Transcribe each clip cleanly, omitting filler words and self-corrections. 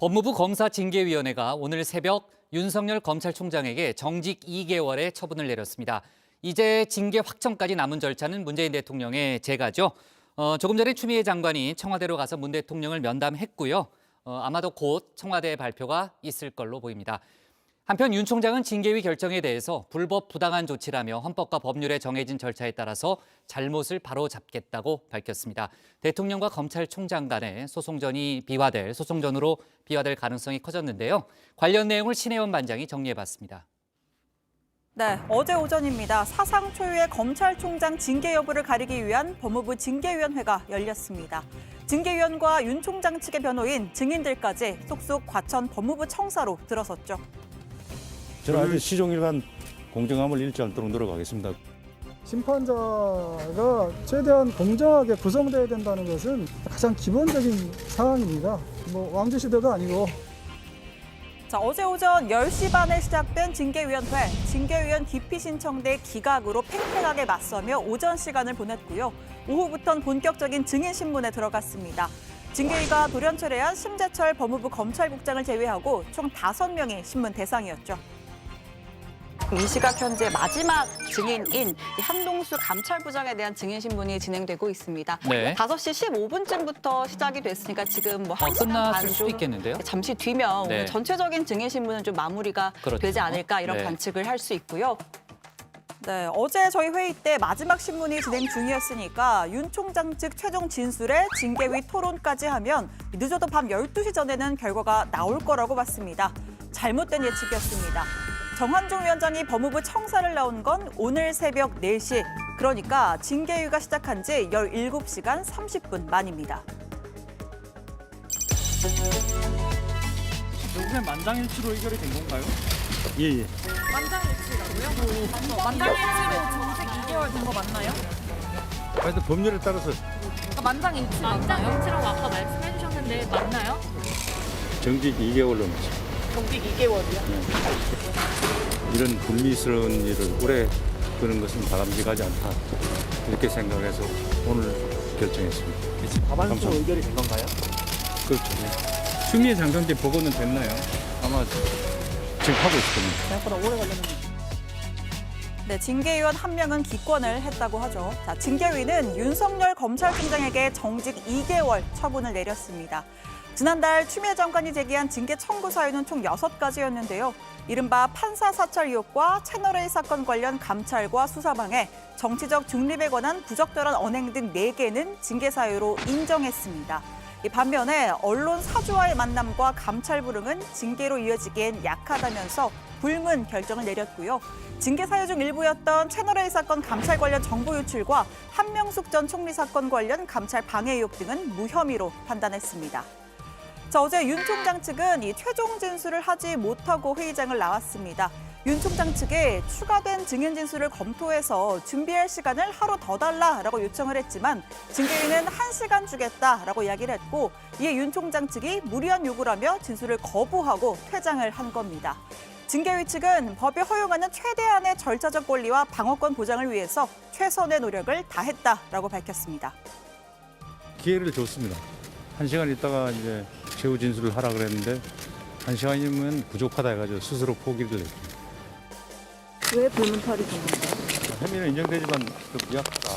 법무부 검사징계위원회가 오늘 새벽 윤석열 검찰총장에게 정직 2개월의 처분을 내렸습니다. 이제 징계 확정까지 남은 절차는 문재인 대통령의 재가죠. 조금 전에 추미애 장관이 청와대로 가서 문 대통령을 면담했고요. 아마도 곧 청와대 발표가 있을 걸로 보입니다. 한편 윤 총장은 징계위 결정에 대해서 불법 부당한 조치라며 헌법과 법률에 정해진 절차에 따라서 잘못을 바로잡겠다고 밝혔습니다. 대통령과 검찰총장 간의 소송전으로 비화될 가능성이 커졌는데요. 관련 내용을 신혜원 반장이 정리해봤습니다. 네, 어제 오전입니다. 사상 초유의 검찰총장 징계 여부를 가리기 위한 법무부 징계위원회가 열렸습니다. 징계위원과 윤 총장 측의 변호인, 증인들까지 속속 과천 법무부 청사로 들어섰죠. 저는 아주 시종일관 공정함을 잃지 않도록 노력하겠습니다. 심판자가 최대한 공정하게 구성돼야 된다는 것은 가장 기본적인 사항입니다. 왕조 시대도 아니고. 자, 어제 오전 10시 반에 시작된 징계위원회. 징계위원 기피 신청대 기각으로 팽팽하게 맞서며 오전 시간을 보냈고요. 오후부터는 본격적인 증인 신문에 들어갔습니다. 징계위가 돌연철회한 심재철 법무부 검찰국장을 제외하고 총 5명이 신문 대상이었죠. 이 시각 현재 마지막 증인인 한동수 감찰부장에 대한 증인 신문이 진행되고 있습니다. 네. 5시 15분쯤부터 시작이 됐으니까 지금 뭐 1시간 끝났을 반 수도 정도 있겠는데요? 잠시 뒤면 네. 오늘 전체적인 증인 신문은 좀 마무리가 그렇죠. 되지 않을까 이런 네. 관측을 할 수 있고요. 네, 어제 저희 회의 때 마지막 신문이 진행 중이었으니까 윤 총장 측 최종 진술에 징계위 토론까지 하면 늦어도 밤 12시 전에는 결과가 나올 거라고 봤습니다. 잘못된 예측이었습니다. 정환종 위원장이 법무부 청사를 나온 건 오늘 새벽 4시, 그러니까 징계위가 시작한 지 17시간 30분 만입니다. 결국엔 만장일치로 의결이 된 건가요? 예. 만장일치라고요? 만장일치로 정책 2개월 된 거 맞나요? 하여튼 법률에 따라서 그러니까 만장일치 만장일치라고 아까 말씀해 주셨는데 맞나요? 정직 2개월로 맞죠. 정직 2개월이요? 이런 불미스러운 일을 오래 두는 것은 바람직하지 않다. 이렇게 생각해서 오늘 결정했습니다. 과반수로 감사합니다. 의결이 된 건가요? 그렇죠. 추미애 장관께 보고는 됐나요? 아마 지금 하고 있을 겁니다. 생각보다 오래 걸렸는데. 네, 징계위원 1명은 기권을 했다고 하죠. 자, 징계위는 윤석열 검찰총장에게 정직 2개월 처분을 내렸습니다. 지난달 추미애 장관이 제기한 징계 청구 사유는 총 6가지였는데요. 이른바 판사 사찰 의혹과 채널A 사건 관련 감찰과 수사방해, 정치적 중립에 관한 부적절한 언행 등 4개는 징계 사유로 인정했습니다. 반면에 언론 사주와의 만남과 감찰 불응은 징계로 이어지기엔 약하다면서 불문 결정을 내렸고요. 징계 사유 중 일부였던 채널A 사건 감찰 관련 정보 유출과 한명숙 전 총리 사건 관련 감찰 방해 의혹 등은 무혐의로 판단했습니다. 자, 어제 윤 총장 측은 이 최종 진술을 하지 못하고 회의장을 나왔습니다. 윤 총장 측에 추가된 증인 진술을 검토해서 준비할 시간을 하루 더 달라라고 요청을 했지만 징계위는 1시간 주겠다라고 이야기를 했고, 이에 윤 총장 측이 무리한 요구라며 진술을 거부하고 퇴장을 한 겁니다. 징계위 측은 법이 허용하는 최대한의 절차적 권리와 방어권 보장을 위해서 최선의 노력을 다했다라고 밝혔습니다. 기회를 줬습니다. 1시간 있다가 이제 최후 진술을 하라 그랬는데 1시간이면 부족하다 해가지고 스스로 포기를 했습니다. 왜 불문탈이 된 건가요? 혐의는 인정되지만 그 미약하다.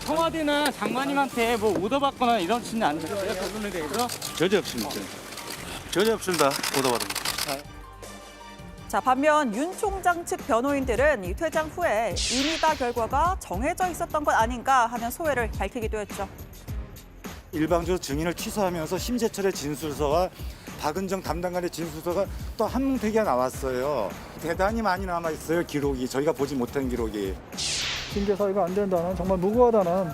청와대나 장관님한테 뭐 오더받거나 이러지는 않으셨어요? 결론에 대해서? 전혀 없습니다. 전혀 없습니다. 보도받은 거. 자, 반면 윤 총장 측 변호인들은 이 퇴장 후에 이미 다 결과가 정해져 있었던 것 아닌가 하는 소회를 밝히기도 했죠. 일방적으로 증인을 취소하면서 심재철의 진술서와 박은정 담당관의 진술서가 또 한뭉태기가 나왔어요. 대단히 많이 남아있어요, 기록이. 저희가 보지 못한 기록이. 징계 사유가 안 된다는, 정말 무고하다는,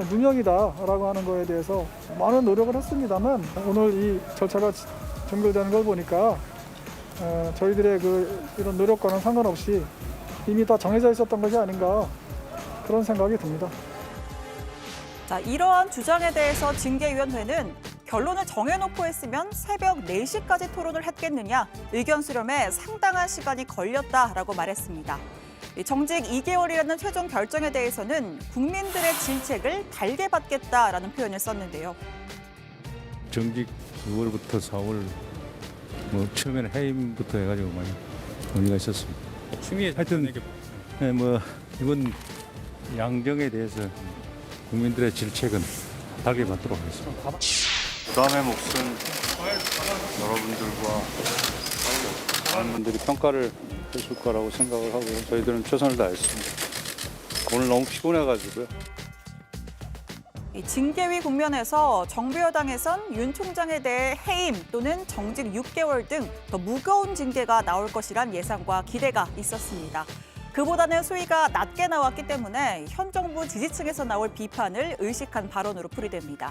무명이다라고 하는 거에 대해서 많은 노력을 했습니다만 오늘 이 절차가 종결되는 걸 보니까 저희들의 이런 노력과는 상관없이 이미 다 정해져 있었던 것이 아닌가, 그런 생각이 듭니다. 자, 이러한 주장에 대해서 징계위원회는 결론을 정해놓고 했으면 새벽 4시까지 토론을 했겠느냐, 의견 수렴에 상당한 시간이 걸렸다라고 말했습니다. 정직 2개월이라는 최종 결정에 대해서는 국민들의 질책을 달게 받겠다라는 표현을 썼는데요. 정직 6월부터 4월 뭐 처음에는 해임부터 해가지고 많이 논의가 있었습니다. 추미애 하여튼 장관에게 네, 뭐 이번 양정에 대해서 국민들의 질책은 달게 받도록 하겠습니다. 부담의 몫은 여러분들과 많은 분들이 평가를 해줄 거라고 생각을 하고요. 저희들은 최선을 다했습니다. 오늘 너무 피곤해가지고요. 이 징계위 국면에서 정부 여당에선 윤 총장에 대해 해임 또는 정직 6개월 등 더 무거운 징계가 나올 것이란 예상과 기대가 있었습니다. 그보다는 수위가 낮게 나왔기 때문에 현 정부 지지층에서 나올 비판을 의식한 발언으로 풀이됩니다.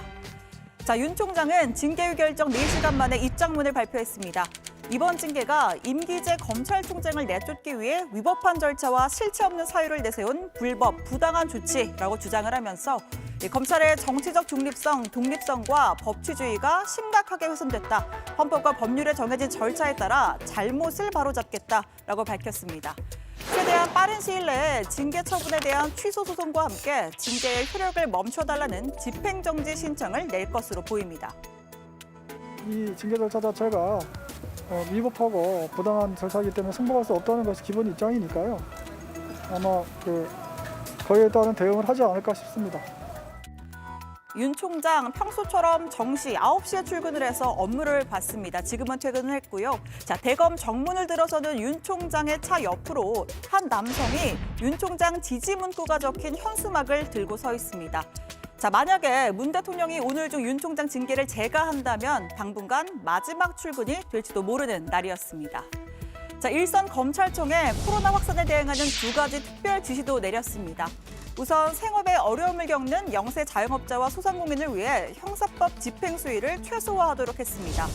자, 윤 총장은 징계위 결정 4시간 만에 입장문을 발표했습니다. 이번 징계가 임기제 검찰총장을 내쫓기 위해 위법한 절차와 실체 없는 사유를 내세운 불법, 부당한 조치라고 주장을 하면서 검찰의 정치적 중립성, 독립성과 법치주의가 심각하게 훼손됐다. 헌법과 법률에 정해진 절차에 따라 잘못을 바로잡겠다라고 밝혔습니다. 최대한 빠른 시일 내에 징계 처분에 대한 취소 소송과 함께 징계의 효력을 멈춰달라는 집행정지 신청을 낼 것으로 보입니다. 이 징계 절차 자체가 위법하고 부당한 절차이기 때문에 승복할 수 없다는 것이 기본 입장이니까요. 아마 거기에 따른 대응을 하지 않을까 싶습니다. 윤 총장 평소처럼 정시 9시에 출근을 해서 업무를 봤습니다. 지금은 퇴근을 했고요. 자, 대검 정문을 들어서는 윤 총장의 차 옆으로 한 남성이 윤 총장 지지 문구가 적힌 현수막을 들고 서 있습니다. 자, 만약에 문 대통령이 오늘 중 윤 총장 징계를 재가한다면 당분간 마지막 출근이 될지도 모르는 날이었습니다. 자, 일선 검찰청에 코로나 확산에 대응하는 2가지 특별 지시도 내렸습니다. 우선 생업에 어려움을 겪는 영세 자영업자와 소상공인을 위해 형사법 집행 수위를 최소화하도록 했습니다.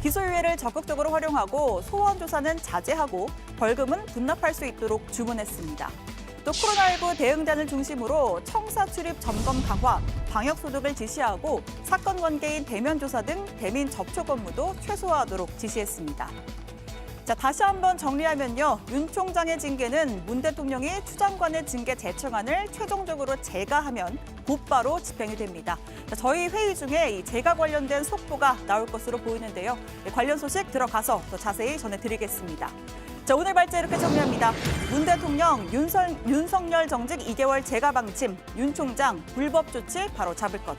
기소유예를 적극적으로 활용하고 소원 조사는 자제하고 벌금은 분납할 수 있도록 주문했습니다. 또 코로나19 대응단을 중심으로 청사 출입 점검 강화, 방역 소독을 지시하고 사건 관계인 대면 조사 등 대민 접촉 업무도 최소화하도록 지시했습니다. 자, 다시 한번 정리하면요. 윤 총장의 징계는 문 대통령이 추 장관의 징계 제청안을 최종적으로 재가하면 곧바로 집행이 됩니다. 자, 저희 회의 중에 이 재가 관련된 속보가 나올 것으로 보이는데요. 관련 소식 들어가서 더 자세히 전해드리겠습니다. 자, 오늘 발제 이렇게 정리합니다. 문 대통령 윤석열 정직 2개월 재가 방침, 윤 총장 불법 조치 바로 잡을 것.